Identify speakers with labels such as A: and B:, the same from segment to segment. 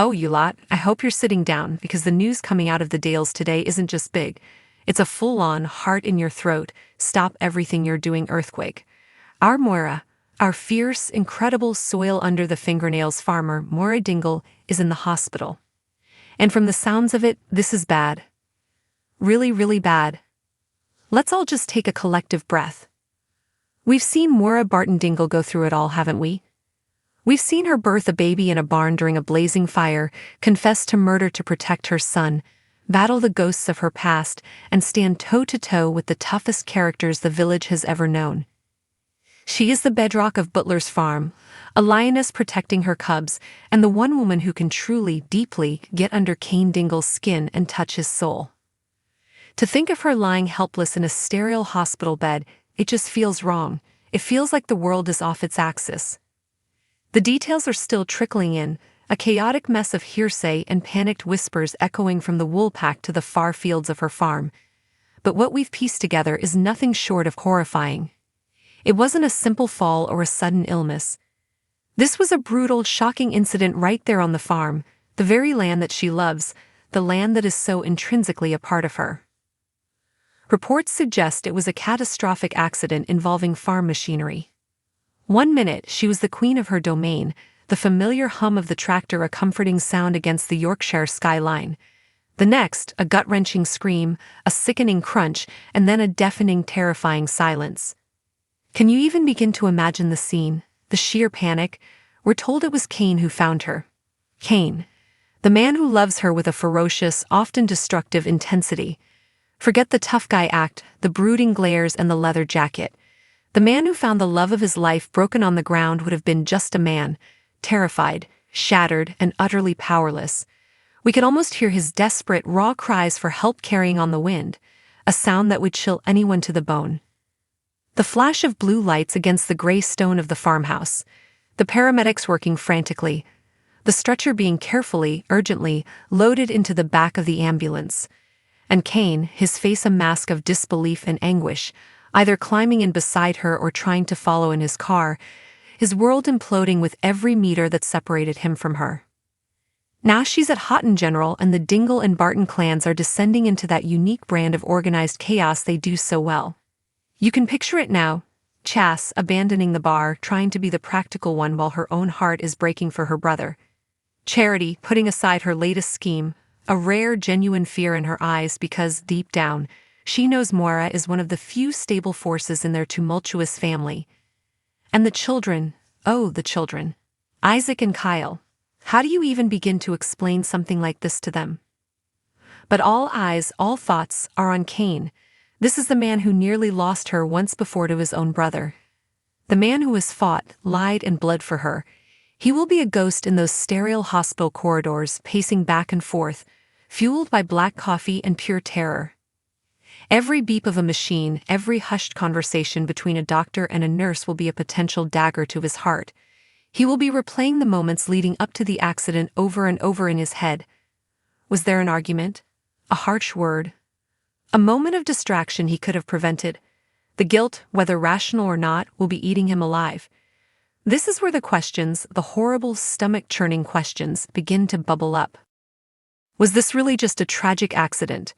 A: Oh, you lot, I hope you're sitting down because the news coming out of the Dales today isn't just big. It's a full-on, heart in your throat, stop everything you're doing earthquake. Our Moira, our fierce, incredible soil under the fingernails farmer, Moira Dingle, is in the hospital. And from the sounds of it, this is bad. Really, really bad. Let's all just take a collective breath. We've seen Moira Barton Dingle go through it all, haven't we? We've seen her birth a baby in a barn during a blazing fire, confess to murder to protect her son, battle the ghosts of her past, and stand toe-to-toe with the toughest characters the village has ever known. She is the bedrock of Butler's farm, a lioness protecting her cubs, and the one woman who can truly, deeply, get under Cain Dingle's skin and touch his soul. To think of her lying helpless in a sterile hospital bed, it just feels wrong. It feels like the world is off its axis. The details are still trickling in, a chaotic mess of hearsay and panicked whispers echoing from the wool pack to the far fields of her farm. But what we've pieced together is nothing short of horrifying. It wasn't a simple fall or a sudden illness. This was a brutal, shocking incident right there on the farm, the very land that she loves, the land that is so intrinsically a part of her. Reports suggest it was a catastrophic accident involving farm machinery. One minute, she was the queen of her domain, the familiar hum of the tractor a comforting sound against the Yorkshire skyline. The next, a gut-wrenching scream, a sickening crunch, and then a deafening, terrifying silence. Can you even begin to imagine the scene, the sheer panic? We're told it was Cain who found her. Cain, the man who loves her with a ferocious, often destructive intensity. Forget the tough guy act, the brooding glares and the leather jacket. The man who found the love of his life broken on the ground would have been just a man, terrified, shattered, and utterly powerless. We could almost hear his desperate, raw cries for help carrying on the wind, a sound that would chill anyone to the bone. The flash of blue lights against the gray stone of the farmhouse, the paramedics working frantically, the stretcher being carefully, urgently, loaded into the back of the ambulance. And Cain, his face a mask of disbelief and anguish, either climbing in beside her or trying to follow in his car, his world imploding with every meter that separated him from her. Now she's at Houghton General and the Dingle and Barton clans are descending into that unique brand of organized chaos they do so well. You can picture it now, Chas abandoning the bar, trying to be the practical one while her own heart is breaking for her brother. Charity putting aside her latest scheme, a rare, genuine fear in her eyes because, deep down, she knows Moira is one of the few stable forces in their tumultuous family. And the children, oh, the children. Isaac and Kyle. How do you even begin to explain something like this to them? But all eyes, all thoughts, are on Cain. This is the man who nearly lost her once before to his own brother. The man who has fought, lied, and bled for her. He will be a ghost in those sterile hospital corridors, pacing back and forth, fueled by black coffee and pure terror. Every beep of a machine, every hushed conversation between a doctor and a nurse will be a potential dagger to his heart. He will be replaying the moments leading up to the accident over and over in his head. Was there an argument? A harsh word? A moment of distraction he could have prevented? The guilt, whether rational or not, will be eating him alive. This is where the questions, the horrible, stomach-churning questions, begin to bubble up. Was this really just a tragic accident?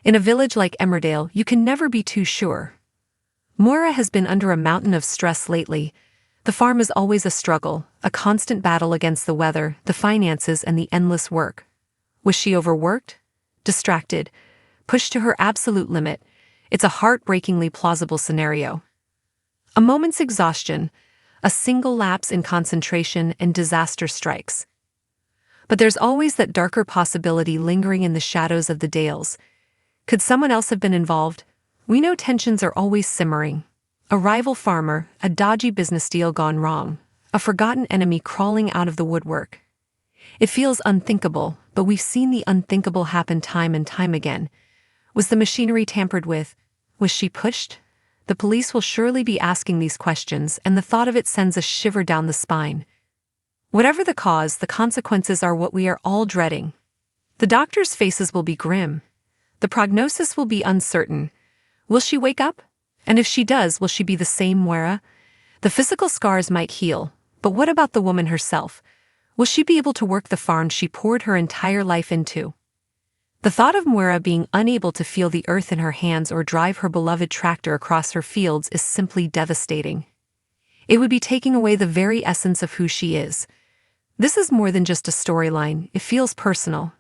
A: In a village like Emmerdale, you can never be too sure. Moira has been under a mountain of stress lately. The farm is always a struggle, a constant battle against the weather, the finances, and the endless work. Was she overworked? Distracted? Pushed to her absolute limit? It's a heartbreakingly plausible scenario. A moment's exhaustion, a single lapse in concentration, and disaster strikes. But there's always that darker possibility lingering in the shadows of the Dales. Could someone else have been involved? We know tensions are always simmering. A rival farmer, a dodgy business deal gone wrong, a forgotten enemy crawling out of the woodwork. It feels unthinkable, but we've seen the unthinkable happen time and time again. Was the machinery tampered with? Was she pushed? The police will surely be asking these questions, and the thought of it sends a shiver down the spine. Whatever the cause, the consequences are what we are all dreading. The doctors' faces will be grim. The prognosis will be uncertain. Will she wake up? And if she does, will she be the same Moira? The physical scars might heal, but what about the woman herself? Will she be able to work the farm she poured her entire life into? The thought of Moira being unable to feel the earth in her hands or drive her beloved tractor across her fields is simply devastating. It would be taking away the very essence of who she is. This is more than just a storyline, it feels personal.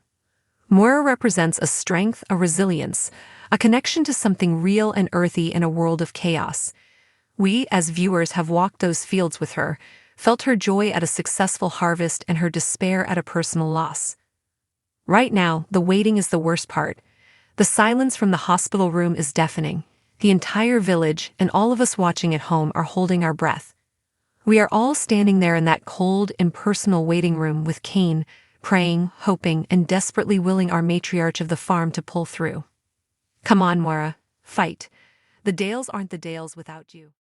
A: Moira represents a strength, a resilience, a connection to something real and earthy in a world of chaos. We, as viewers, have walked those fields with her, felt her joy at a successful harvest and her despair at a personal loss. Right now, the waiting is the worst part. The silence from the hospital room is deafening. The entire village, and all of us watching at home, are holding our breath. We are all standing there in that cold, impersonal waiting room with Cain, praying, hoping, and desperately willing our matriarch of the farm to pull through. Come on, Moira. Fight. The Dales aren't the Dales without you.